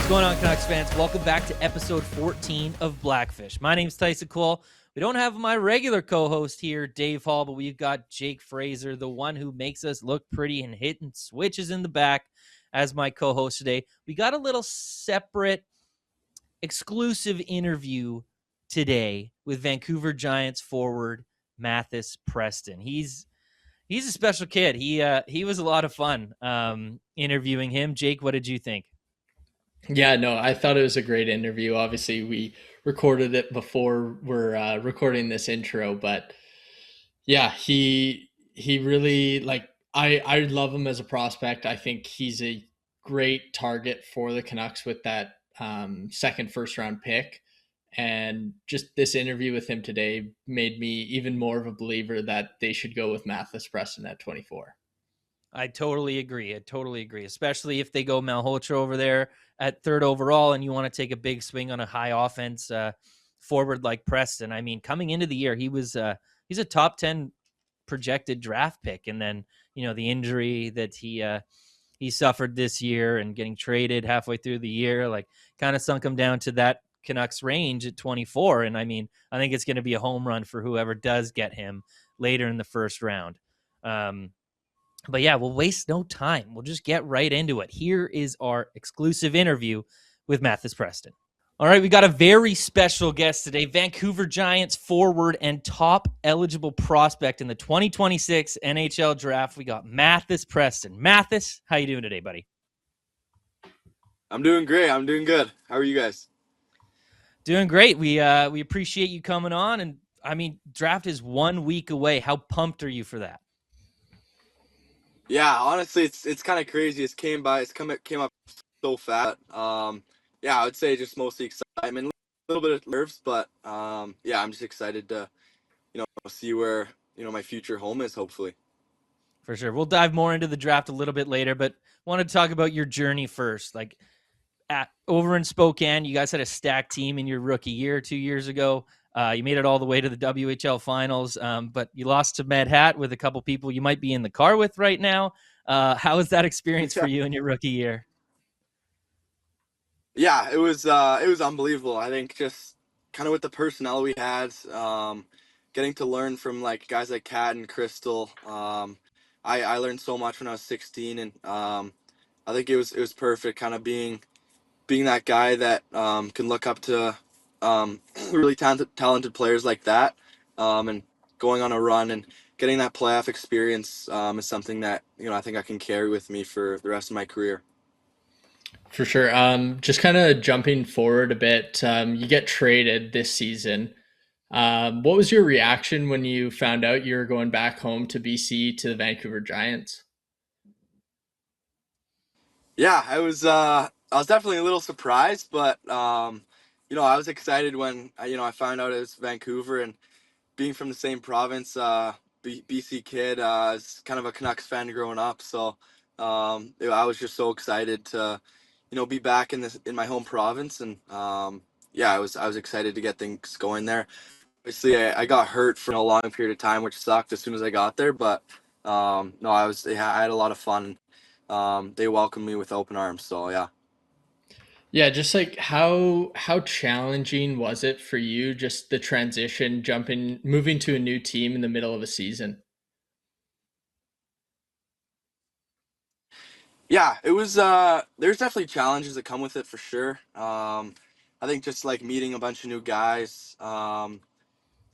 going on, Canucks fans? Welcome back to episode 14 of Blackfish. My name's Tyson Cole. We don't have my regular co-host here, Dave Hall, but we've got Jake Fraser, the one who makes us look pretty and hitting switches in the back, as my co-host today. We got a little separate, exclusive interview today with Vancouver Giants forward Mathis Preston. He's a special kid. He was a lot of fun interviewing him. Jake, what did you think? Yeah, no, I thought it was a great interview. Obviously, we recorded it before we're recording this intro, but yeah, he really I love him as a prospect. I think he's a great target for the Canucks with that second first round pick. And just this interview with him today made me even more of a believer that they should go with Mathis Preston at 24. I totally agree. Especially if they go Malhotra over there at third overall and you want to take a big swing on a high offense forward like Preston. I mean, coming into the year, he's a top 10 projected draft pick. And then, the injury that he suffered this year and getting traded halfway through the year, kind of sunk him down to that Canucks range at 24. And I mean, I think it's going to be a home run for whoever does get him later in the first round. But yeah, we'll waste no time. We'll just get right into it. Here is our exclusive interview with Mathis Preston. All right, we got a very special guest today, Vancouver Giants forward and top eligible prospect in the 2026 NHL Draft. We got Mathis Preston. Mathis, how you doing today, buddy? I'm doing great. I'm doing good. How are you guys? Doing great. We appreciate you coming on. And I mean, draft is 1 week away. How pumped are you for that? Yeah, honestly, it's kind of crazy. It came up so fast. Yeah, I would say just mostly excitement, a little bit of nerves, but yeah, I'm just excited to, see where my future home is. Hopefully. For sure. We'll dive more into the draft a little bit later, but want to talk about your journey first. Over in Spokane, you guys had a stacked team in your rookie year 2 years ago. You made it all the way to the WHL finals, but you lost to Med Hat with a couple people you might be in the car with right now. How was that experience for you in your rookie year? Yeah, it was unbelievable. I think just kind of with the personnel we had, getting to learn from guys like Kat and Crystal. I learned so much when I was 16, and I think it was perfect, kind of being that guy that can look up to really talented players like that, and going on a run and getting that playoff experience is something that I think I can carry with me for the rest of my career. For sure. Just kind of jumping forward a bit, you get traded this season. What was your reaction when you found out you were going back home to BC to the Vancouver Giants? Yeah, I was definitely a little surprised, but I was excited when I found out it was Vancouver, and being from the same province, BC kid, is kind of a Canucks fan growing up. So I was just so excited to be back in my home province, and yeah, I was excited to get things going there. Obviously, I got hurt for a long period of time, which sucked as soon as I got there, but no, I had a lot of fun. They welcomed me with open arms, so yeah. Yeah, just how challenging was it for you, just the transition, moving to a new team in the middle of a season? Yeah, it was there's definitely challenges that come with it for sure. I think just meeting a bunch of new guys, trying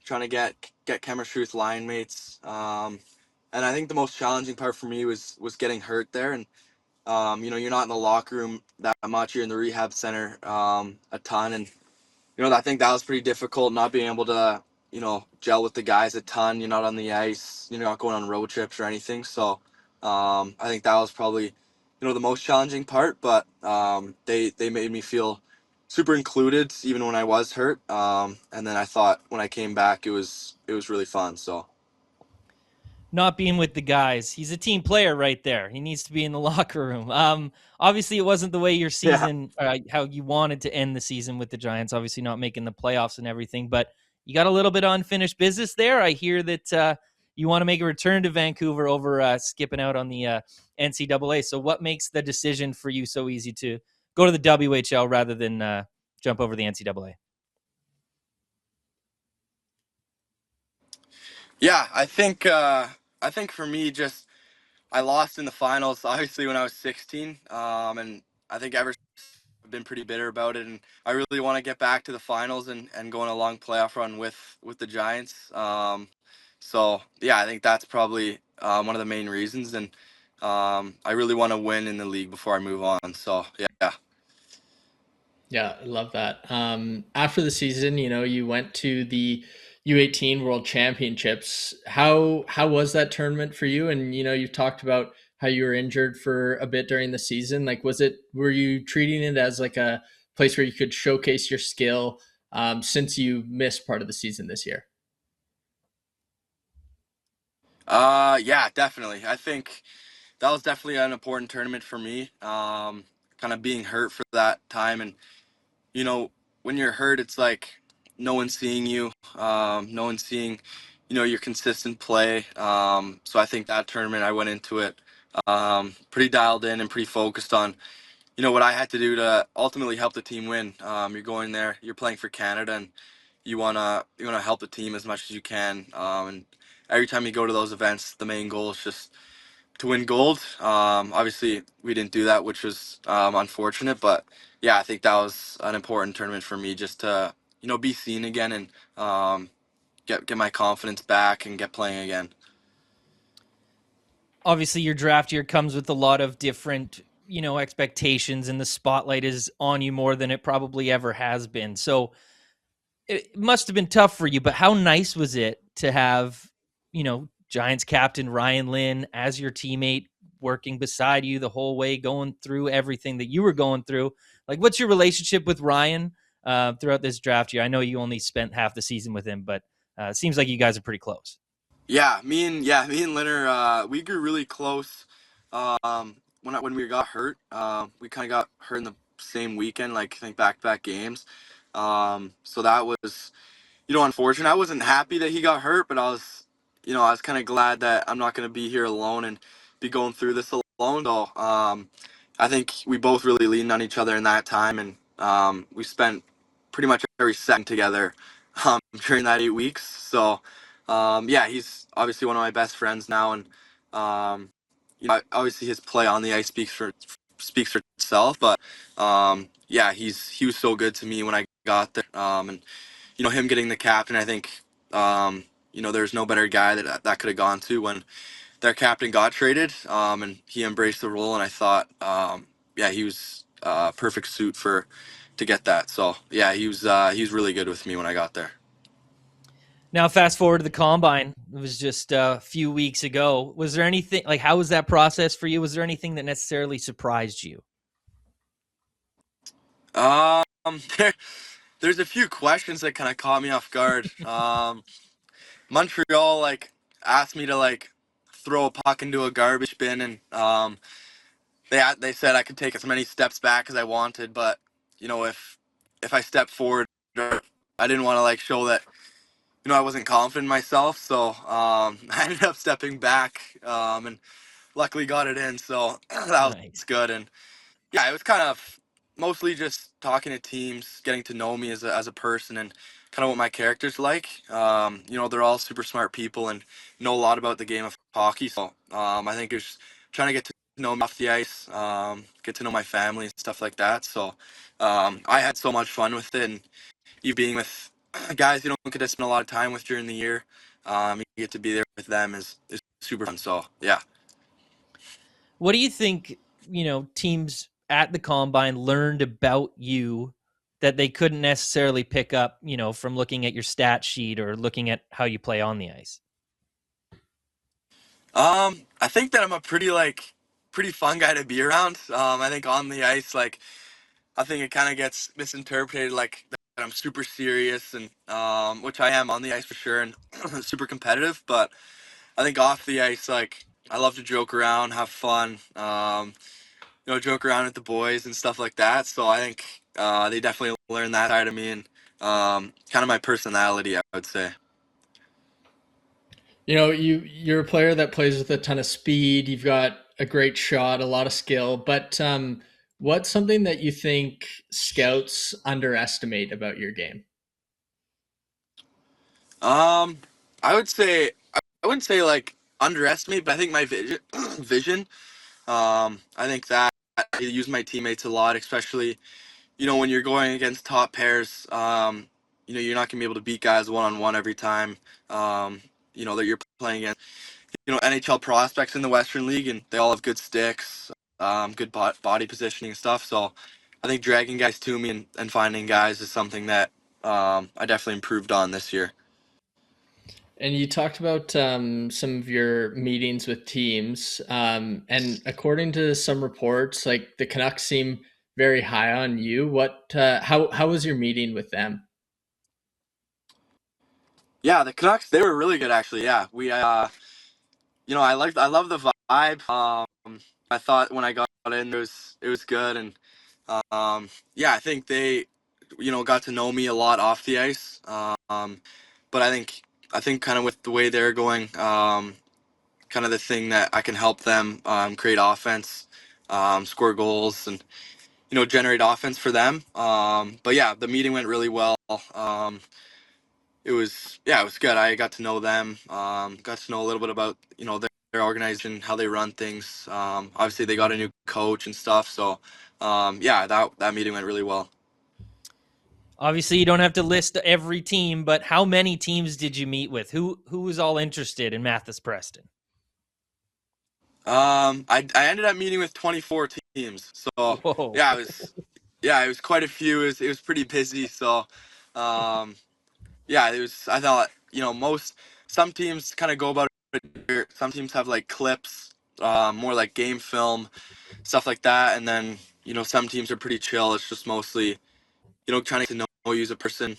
to get chemistry with line mates. And I think the most challenging part for me was getting hurt there, and you're not in the locker room that much. You're in the rehab center a ton, and I think that was pretty difficult, not being able to gel with the guys a ton. You're not on the ice. You're not going on road trips or anything. So I think that was probably the most challenging part. But they made me feel super included even when I was hurt. And then I thought when I came back, it was really fun. So. Not being with the guys. He's a team player right there. He needs to be in the locker room. Obviously, it wasn't the way your season, how you wanted to end the season with the Giants, obviously not making the playoffs and everything, but you got a little bit of unfinished business there. I hear that you want to make a return to Vancouver over skipping out on the NCAA. So what makes the decision for you so easy to go to the WHL rather than jump over the NCAA? Yeah, I think for me, just I lost in the finals, obviously when I was 16, and I think ever since I've been pretty bitter about it, and I really want to get back to the finals and go on a long playoff run with the Giants. So yeah, I think that's probably one of the main reasons, and I really want to win in the league before I move on. So yeah. Yeah, I love that. After the season, you went to the U18 World Championships. How was that tournament for you? And you talked about how you were injured for a bit during the season. Like, were you treating it as like a place where you could showcase your skill since you missed part of the season this year? Yeah, definitely. I think that was definitely an important tournament for me. Kind of being hurt for that time, and you know, when you're hurt, it's like no one's seeing you, no one's seeing, your consistent play. So I think that tournament I went into it pretty dialed in and pretty focused on, what I had to do to ultimately help the team win. You're going there, you're playing for Canada, and you wanna help the team as much as you can. And every time you go to those events, the main goal is just to win gold. Obviously, we didn't do that, which was unfortunate. But yeah, I think that was an important tournament for me just to be seen again and get my confidence back and get playing again. Obviously, your draft year comes with a lot of different expectations, and the spotlight is on you more than it probably ever has been. So it must have been tough for you, but how nice was it to have, Giants captain Ryan Lynn as your teammate, working beside you the whole way, going through everything that you were going through? Like, what's your relationship with Ryan throughout this draft year? I know you only spent half the season with him, but it seems like you guys are pretty close. Yeah, me and Leonard, we grew really close. When we got hurt, we kind of got hurt in the same weekend, like I think back-to-back games. So that was unfortunate. I wasn't happy that he got hurt, but I was kind of glad that I'm not going to be here alone and be going through this alone. So, I think we both really leaned on each other in that time, and we spent pretty much every second together during that 8 weeks. So, yeah, he's obviously one of my best friends now, and obviously his play on the ice speaks for itself. But yeah, he was so good to me when I got there, and him getting the captain, I think, there's no better guy that could have gone to when their captain got traded, and he embraced the role. And I thought, yeah, he was perfect suit to get that. So yeah, he was really good with me when I got there. Now, fast forward to the combine. It was just a few weeks ago. Was there anything like, how was that process for you? Was there anything that necessarily surprised you? Um, there, there's a few questions that kind of caught me off guard. Montreal asked me to throw a puck into a garbage bin, and they said I could take as many steps back as I wanted, but if I stepped forward, I didn't want to show that I wasn't confident in myself. So I ended up stepping back, and luckily got it in. So that was Nice. good. And yeah, it was kind of mostly just talking to teams, getting to know me as a person, and kind of what my character's like. They're all super smart people and know a lot about the game of hockey. So I think it's trying to get to know me off the ice, get to know my family and stuff like that. So I had so much fun with it, and you being with guys you don't get to spend a lot of time with during the year, you get to be there with them is super fun. So yeah. What do you think, teams at the combine learned about you that they couldn't necessarily pick up, from looking at your stat sheet or looking at how you play on the ice? I think that I'm a pretty fun guy to be around. I think on the ice, I think it kind of gets misinterpreted that I'm super serious, and which I am on the ice for sure, and super competitive. But I think off the ice, I love to joke around, have fun, joke around with the boys and stuff like that. So I think they definitely learned that side of me, and kind of my personality, I would say. You're a player that plays with a ton of speed. You've got a great shot, a lot of skill. But What's something that you think scouts underestimate about your game? I would say I wouldn't say like underestimate, but I think my vision vision. I think that I use my teammates a lot, especially when you're going against top pairs. You're not gonna be able to beat guys one on one every time. Um, that you're playing against NHL prospects in the Western League, and they all have good sticks, good body positioning and stuff. So I think dragging guys to me and finding guys is something that I definitely improved on this year. And you talked about some of your meetings with teams, and according to some reports, like the Canucks seem very high on you. How was your meeting with them? Yeah, the Canucks, they were really good actually. Yeah, we I love the vibe. I thought when I got in, it was good, and yeah, I think they got to know me a lot off the ice. But I think kind of with the way they're going, kind of the thing that I can help them create offense, score goals, and generate offense for them. But yeah, the meeting went really well. It was good. I got to know them. Got to know a little bit about their organization, how they run things. Obviously, they got a new coach and stuff. So yeah, that meeting went really well. Obviously, you don't have to list every team, but how many teams did you meet with? Who was all interested in Mathis Preston? I ended up meeting with 24 teams. So Whoa. it was quite a few. It was pretty busy. So um, yeah, it was. I thought some teams kind of go about it. Some teams have like clips, more like game film, stuff like that, and then some teams are pretty chill. It's just mostly trying to know you as a person.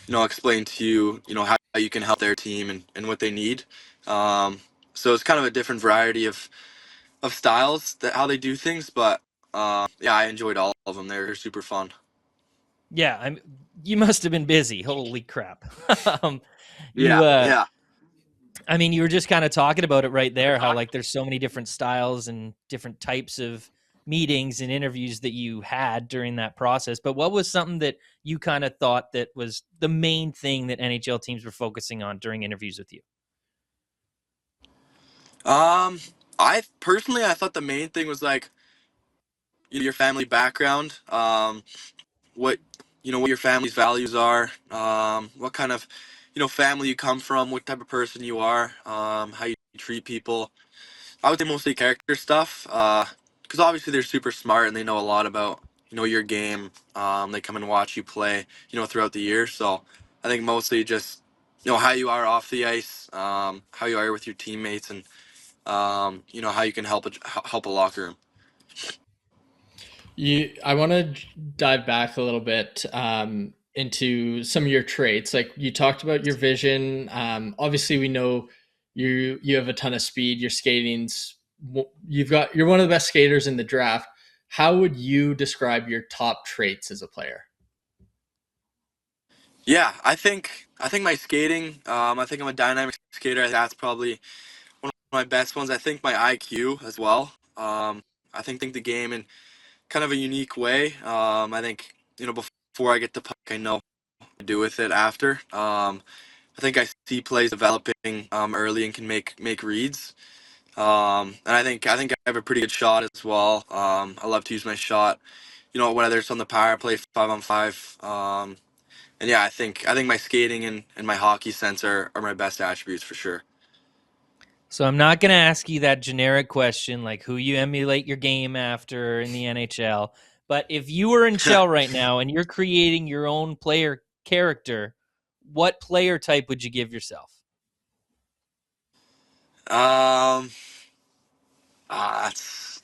Explain to you how you can help their team and what they need. Um, so it's kind of a different variety of styles that how they do things, but yeah, I enjoyed all of them. They're super fun. Yeah, you must have been busy. Holy crap. um, you Yeah, yeah. I mean, you were just kind of talking about it right there, how like there's so many different styles and different types of meetings and interviews that you had during that process. But what was something that you kind of thought that was the main thing that NHL teams were focusing on during interviews with you? Um, I thought the main thing was like your family background, what what your family's values are, what kind of family you come from, what type of person you are, how you treat people. I would say mostly character stuff, because obviously they're super smart and they know a lot about your game. They come and watch you play throughout the year. So I think mostly just how you are off the ice, how you are with your teammates, and how you can help a locker room. I want to dive back a little bit into some of your traits. Like you talked about your vision. Obviously, we know you have a ton of speed. Your skating's you're one of the best skaters in the draft. How would you describe your top traits as a player? Yeah, I think my skating. I think I'm a dynamic skater. That's probably one of my best ones. I think my IQ as well. I think the game in kind of a unique way. I think before I get the puck, I know what to do with it after. I think I see plays developing early and can make reads. And I think I have a pretty good shot as well. I love to use my shot. Whether it's on the power play, 5-on-5. And yeah, I think my skating and my hockey sense are my best attributes for sure. So I'm not going to ask you that generic question like who you emulate your game after in the NHL. But if you were in Shell right now and you're creating your own player character, what player type would you give yourself? um, it's-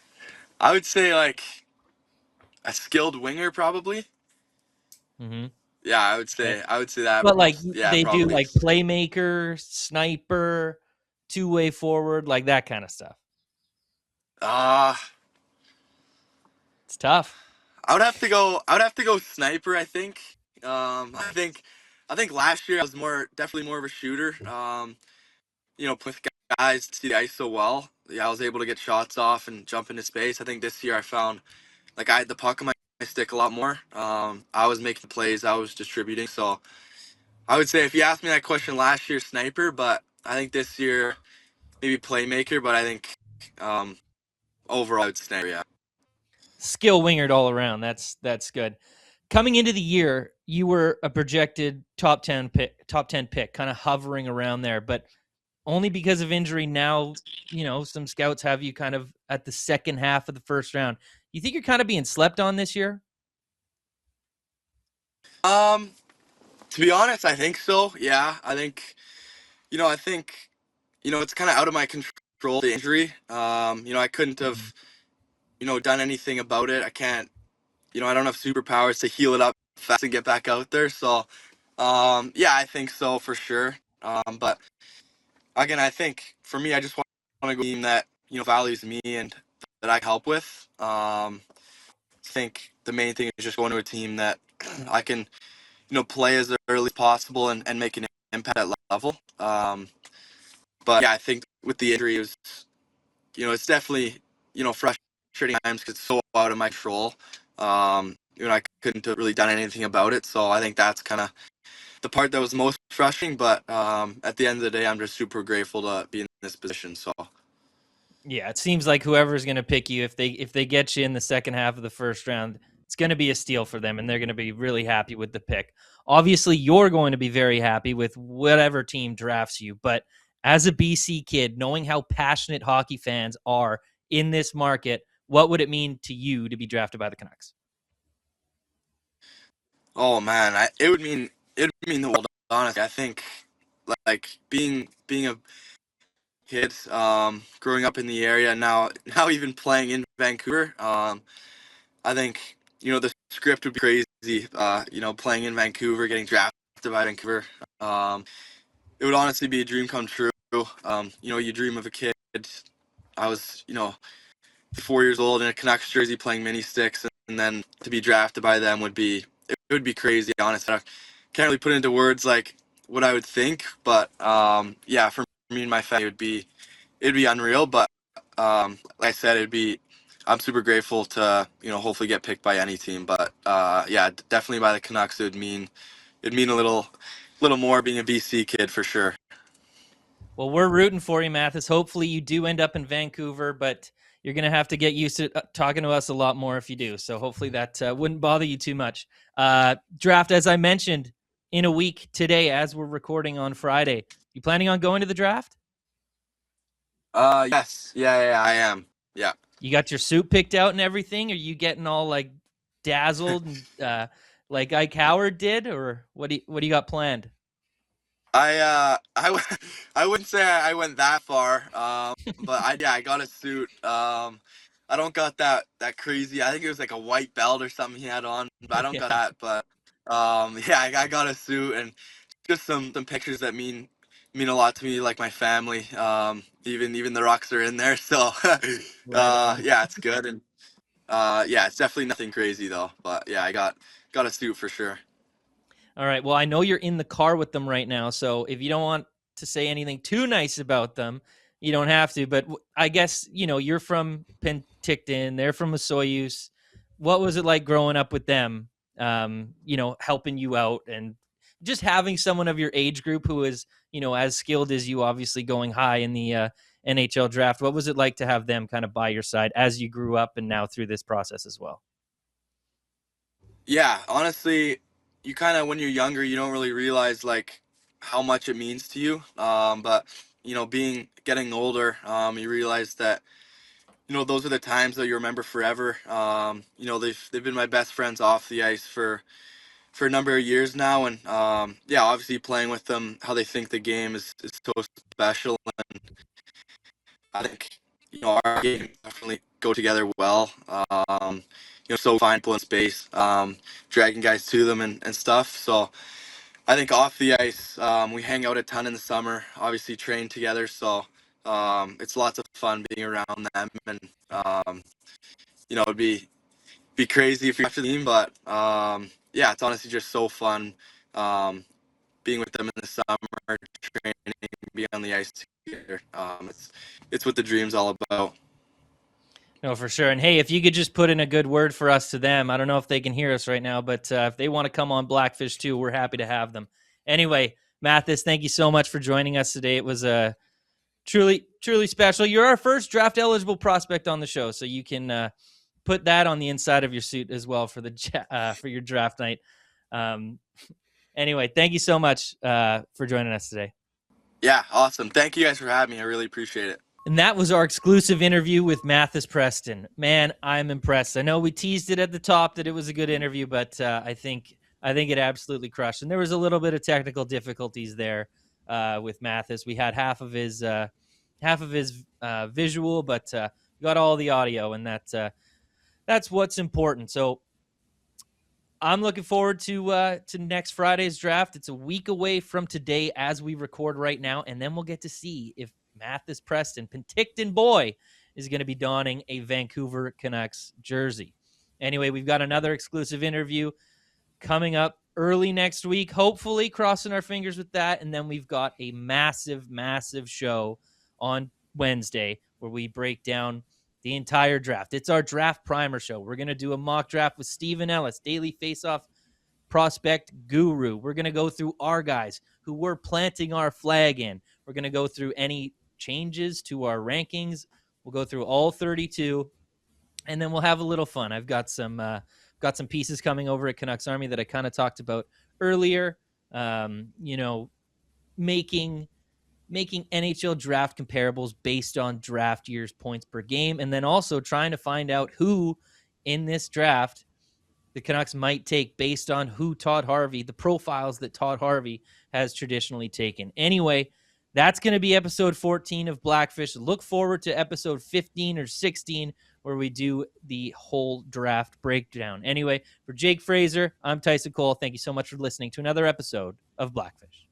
I would say like a skilled winger probably. Mm-hmm. Yeah, Okay. I would say that But like most. Yeah, they do probably. like playmaker, sniper, two-way forward, like that kind of stuff. Uh It's tough. I would have to go sniper, I think. I think last year I was definitely more of a shooter. With guys to see the ice so well. Yeah, I was able to get shots off and jump into space. I think this year I found like I had the puck on my stick a lot more. I was making plays, I was distributing. So I would say if you asked me that question last year, sniper, but I think this year maybe playmaker. But I think overall it's sniper. Yeah. Skill wingard all around. That's good. Coming into the year, you were a projected top 10 pick, kind of hovering around there, but only because of injury now, some scouts have you kind of at the second half of the first round. You think you're kind of being slept on this year? To be honest, I think so. Yeah, I think I think it's kind of out of my control, the injury. I couldn't have done anything about it. I can't. I don't have superpowers to heal it up fast and get back out there. So, yeah, I think so for sure. But again, I think for me, I just want to go to a team that values me and that I can help with. I think the main thing is just going to a team that I can play as early as possible and make an impact at level. But yeah, I think with the injury, it was, it's definitely frustrating times because it's so out of my control. I couldn't have really done anything about it. So I think that's kind of the part that was most frustrating. But at the end of the day, I'm just super grateful to be in this position. So Yeah, it seems like whoever's going to pick you, if they get you in the second half of the first round, it's going to be a steal for them, and they're going to be really happy with the pick. Obviously, you're going to be very happy with whatever team drafts you. But as a BC kid, knowing how passionate hockey fans are in this market, what would it mean to you to be drafted by the Canucks? oh man, it would mean the world. Honestly, I think like being a kid, growing up in the area, now even playing in Vancouver. I think the script would be crazy. Playing in Vancouver, getting drafted by Vancouver. Um, it would honestly be a dream come true. You dream of a kid. I was 4 years old in a Canucks jersey playing mini sticks, and then to be drafted by them would be crazy. Honestly, I can't really put into words like what I would think, but yeah, for me and my family, it'd be unreal. But like I said, I'm super grateful to hopefully get picked by any team. But yeah, definitely by the Canucks, it'd mean a little more being a BC kid for sure. Well, we're rooting for you, Mathis. Hopefully, you do end up in Vancouver, but you're going to have to get used to talking to us a lot more if you do. So hopefully that wouldn't bother you too much. Draft, as I mentioned, in a week today, as we're recording on Friday. You planning on going to the draft? Yes, yeah, I am. Yeah. You got your suit picked out and everything? Are you getting all like dazzled and like Ike Howard did, or what do you got planned? I wouldn't say I went that far, but I got a suit. I don't got that crazy. I think it was like a white belt or something he had on, but I don't got Yeah, that. But yeah, I got a suit and just some pictures that mean a lot to me, like my family. Even the rocks are in there, so right on. yeah, it's good. And yeah, it's definitely nothing crazy though. But yeah, I got a suit for sure. All right. Well, I know you're in the car with them right now, so if you don't want to say anything too nice about them, you don't have to. But I guess you're from Penticton, they're from Osoyoos. What was it like growing up with them? Helping you out and just having someone of your age group who is as skilled as you, obviously going high in the NHL draft. What was it like to have them kind of by your side as you grew up and now through this process as well? Yeah, honestly, you kind of when you're younger, you don't really realize like how much it means to you. But being getting older, you realize that those are the times that you remember forever. They've been my best friends off the ice for a number of years now, and yeah, obviously playing with them, how they think the game is so special. I think our game definitely go together well. So fine pulling space, dragging guys to them and stuff. So I think off the ice, we hang out a ton in the summer. Obviously train together, so it's lots of fun being around them. And it'd be crazy if you're after the team, but yeah, it's honestly just so fun being with them in the summer, training, being on the ice together. It's what the dream's all about. No, for sure. And hey, if you could just put in a good word for us to them, I don't know if they can hear us right now, but if they want to come on Blackfish too, we're happy to have them. Anyway, Mathis, thank you so much for joining us today. It was truly, truly special. You're our first draft eligible prospect on the show, so you can put that on the inside of your suit as well for for your draft night. Anyway, thank you so much for joining us today. Yeah, awesome. Thank you guys for having me. I really appreciate it. And that was our exclusive interview with Mathis Preston. Man, I'm impressed. I know we teased it at the top that it was a good interview, but I think it absolutely crushed. And there was a little bit of technical difficulties there with Mathis. We had half of his visual, but got all the audio, and that's what's important. So I'm looking forward to next Friday's draft. It's a week away from today as we record right now, and then we'll get to see if Mathis Preston, Penticton boy, is going to be donning a Vancouver Canucks jersey. Anyway, we've got another exclusive interview coming up early next week, hopefully, crossing our fingers with that. And then we've got a massive, massive show on Wednesday where we break down the entire draft. It's our draft primer show. We're going to do a mock draft with Steven Ellis, Daily Faceoff prospect guru. We're going to go through our guys who we're planting our flag in. We're going to go through any changes to our rankings. We'll go through all 32, and then we'll have a little fun. I've got some pieces coming over at CanucksArmy that I kind of talked about earlier. Making NHL draft comparables based on draft year's points per game, and then also trying to find out who in this draft the Canucks might take based on who the profiles that Todd Harvey has traditionally taken. Anyway, that's going to be episode 14 of Blackfish. Look forward to episode 15 or 16 where we do the whole draft breakdown. Anyway, for Jake Fraser, I'm Tyson Cole. Thank you so much for listening to another episode of Blackfish.